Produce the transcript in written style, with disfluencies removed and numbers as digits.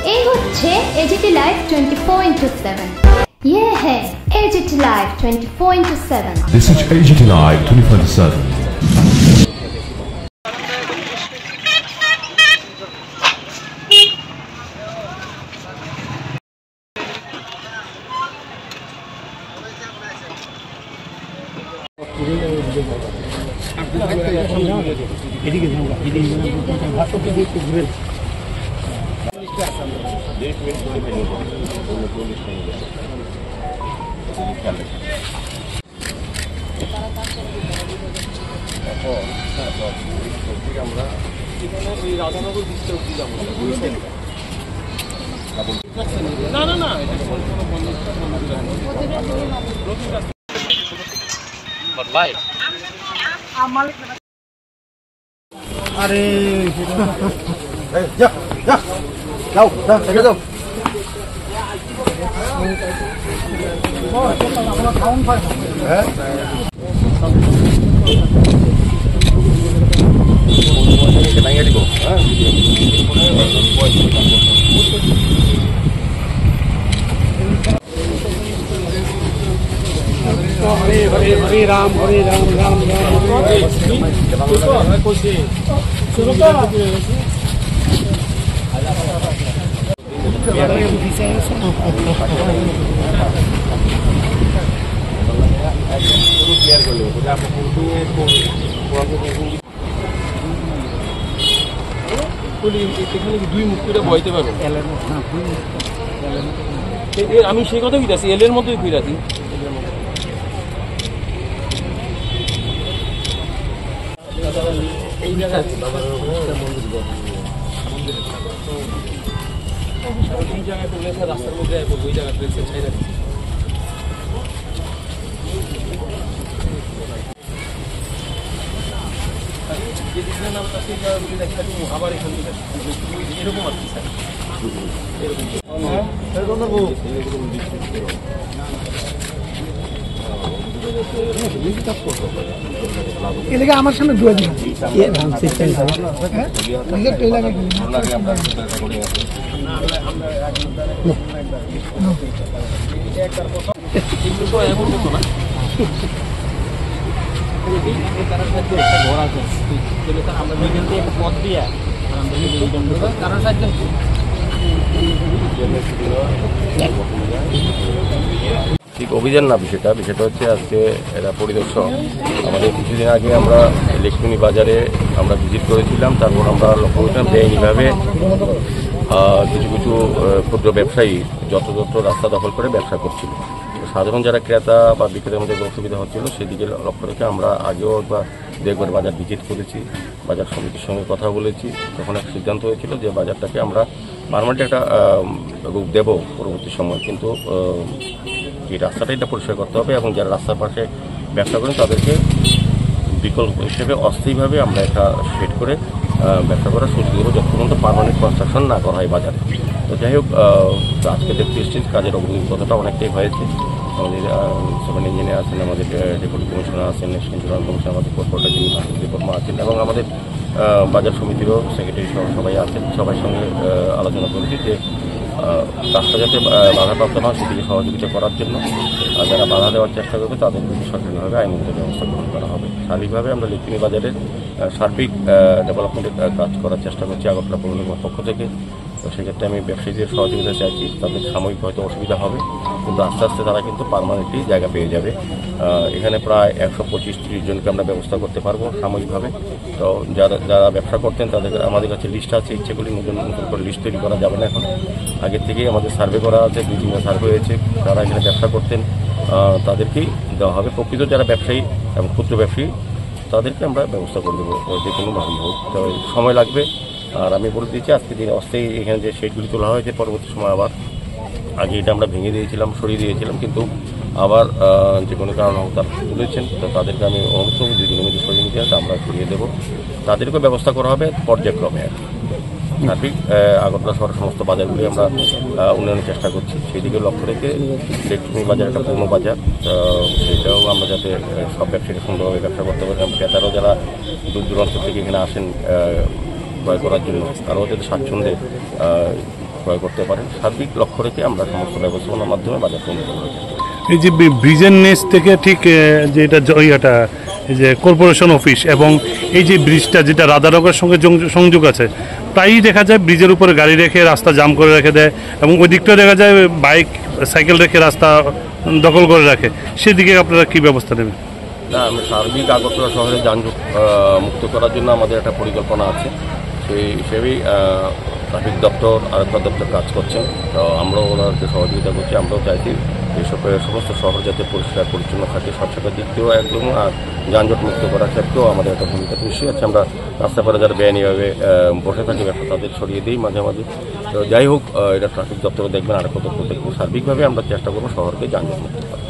এই হচ্ছে AGT live 24/7। ये है AGT Live 24/7। This is AGT Live 24/7। अरे जाओ जाओ जाओ जाओ हरे हरे हरे राम राम राम দুই মুক্তিটা বইতে পারবো আমি সেই কথা বুঝাচ্ছি এলের মধ্যেই ফিরাছি রাস্তার মধ্যে ওই জায়গা আবার এখান থেকে এরকম আর কি স্যার এলাকা আমার সামনে দুয়া দিন পথ দিয়া ঠিক অভিযান না বিষয়টা হচ্ছে আজকে এরা পরিদর্শক আমাদের কিছুদিন আগে আমরা ইলেকট্রনিক বাজারে আমরা ভিজিট করেছিলাম। তারপর আমরা লক্ষ্য করেছিলাম বেআইনিভাবে কিছু কিছু ক্ষুদ্র ব্যবসায়ী যত্র রাস্তা দখল করে ব্যবসা করছিল। সাধারণ যারা ক্রেতা বা বিক্রেতার মধ্যে অসুবিধা হচ্ছিল সেদিকে লক্ষ্য রেখে আমরা আগেও একবার বাজার ভিজিট করেছি, বাজার সমিতির সঙ্গে কথা বলেছি। তখন এক সিদ্ধান্ত হয়েছিল যে বাজারটাকে আমরা পার্মানেন্ট একটা রূপ দেব পরবর্তী সময়, কিন্তু এই রাস্তাটা এটা পরিষ্কার করতে হবে এবং যারা রাস্তার পাশে ব্যবসা করেন তাদেরকে বিকল্প হিসেবে অস্থায়ীভাবে আমরা একটা সেট করে ব্যবসা করার সুযোগ দেবো যত পর্যন্ত পার্মানেন্ট কনস্ট্রাকশন না করা হয় বাজারে। তো যাই হোক, আজকে দেখতে এসেছি কাজের অগ্রগতিটা অনেকটাই হয়েছে। আমাদের সেভেন ইঞ্জিনিয়ার আছেন, আমাদের ডেপুটি কমিশনার আছেন, ন্যাশনাল কমিশনার, আমাদের কর্পোরেটর যিনি কর্মা আছেন এবং আমাদের বাজার সমিতিরও সেক্রেটারি সহ সবাই আছেন। সবার সঙ্গে আলোচনা করেছি যে রাস্তা যাতে বাধাপ্রাপ্ত না সেদিকে সহযোগিতা করার জন্য যারা বাধা দেওয়ার চেষ্টা করবে তাদের প্রতি সরকারিভাবে আইনগত ব্যবস্থা গ্রহণ করা হবে। স্বাভাবিকভাবে আমরা লিখিনী বাজারের সার্বিক ডেভেলপমেন্টের কাজ করার চেষ্টা করছি আগরতলা পৌর নিগমের পক্ষ থেকে। তো সেক্ষেত্রে আমি ব্যবসায়ীদের সহযোগিতা চাইছি। তাদের সাময়িক হয়তো অসুবিধা হবে, কিন্তু আস্তে আস্তে তারা কিন্তু পার্মানেন্টলি জায়গা পেয়ে যাবে। এখানে প্রায় 125-30 জনকে আমরা ব্যবস্থা করতে পারবো সাময়িকভাবে। তো যারা ব্যবসা করতেন তাদের আমাদের কাছে লিস্ট আছে, ইচ্ছেগুলি নতুন করে লিস্ট তৈরি করা যাবে না এখন। আগের থেকেই আমাদের সার্ভে করা আছে, 2-3টা সার্ভে হয়েছে। যারা এখানে ব্যবসা করতেন তাদেরকেই দেওয়া হবে। প্রকৃত যারা ব্যবসায়ী এবং ক্ষুদ্র ব্যবসায়ী তাদেরকে আমরা ব্যবস্থা করে দেবো যে কোনোভাবেই হোক। তো সময় লাগবে। আর আমি বলে দিয়েছি আজকে যে অস্থায়ী এখানে যে শেডগুলি তোলা হয়েছে পরবর্তী সময় আবার আগে এটা আমরা ভেঙে দিয়েছিলাম, সরিয়ে দিয়েছিলাম, কিন্তু আবার যে কোনো কারণ হোক তারা তুলেছেন। তো তাদেরকে আমি অবশ্যই 2 দিনের মধ্যে সরিয়ে নিতে হবে, আমরা সরিয়ে দেবো। তাদেরকেও ব্যবস্থা করা হবে পর্যায়ক্রমে আর কি। সার্বিক আগরতলা শহরের সমস্ত বাজারগুলি আমরা উন্নয়নের চেষ্টা করছি। সেই দিকে লক্ষ্য রেখে ইলেকট্রনিক বাজার একটা পূর্ণ বাজার, সেটাও আমরা যাতে সব ব্যবসায়ীরা সুন্দরভাবে ব্যবসা করতে পারি। ক্রেতারাও যারা দূর দূরান্ত থেকে এখানে আসেন ক্রয় করার জন্য তারাও যাতে স্বাচ্ছন্দ্যে ক্রয় করতে পারেন। সার্বিক লক্ষ্য রেখে আমরা সমস্ত ব্যবস্থাপনার মাধ্যমে বাজার উন্নত করার চেষ্টা করি। এই যে ব্রিজের নিচ থেকে ঠিক যে এটা ইয়েটা এই যে কর্পোরেশন অফিস এবং এই যে ব্রিজটা যেটা রাধানগরের সঙ্গে সংযোগ আছে, প্রায়ই দেখা যায় ব্রিজের উপরে গাড়ি রেখে রাস্তা জাম করে রেখে দেয় এবং ওই দিকটা দেখা যায় বাইক সাইকেল রেখে রাস্তা দখল করে রাখে। সেদিকে আপনারা কী ব্যবস্থা নেবেন? না, আমরা সার্বিক আগরতলা শহরে যানজট মুক্ত করার জন্য আমাদের একটা পরিকল্পনা আছে। সেই হিসেবেই ট্রাফিক দপ্তর আরেকটা দপ্তর কাজ করছেন। তো আমরাও ওনাদেরকে সহযোগিতা করছি। আমরাও চাইছি এইসব সমস্ত শহর যাতে পরিষ্কার পরিচ্ছন্ন থাকে, স্বচ্ছতার দিক থেকেও একদম, আর যানজট মুক্ত করার ক্ষেত্রেও আমাদের একটা ভূমিকা নিশ্চয়ই আছে। আমরা রাস্তা পারে যারা বেআইনিভাবে বসে থাকে ব্যবসা তাদের ছড়িয়ে দিই মাঝে মাঝে। তো যাই হোক, এটা ট্রাফিক দপ্তরও দেখবেন, আরেকটা দপ্তর দেখবেন। সার্বিকভাবে আমরা চেষ্টা করবো শহরকে যানজট মুক্ত করা।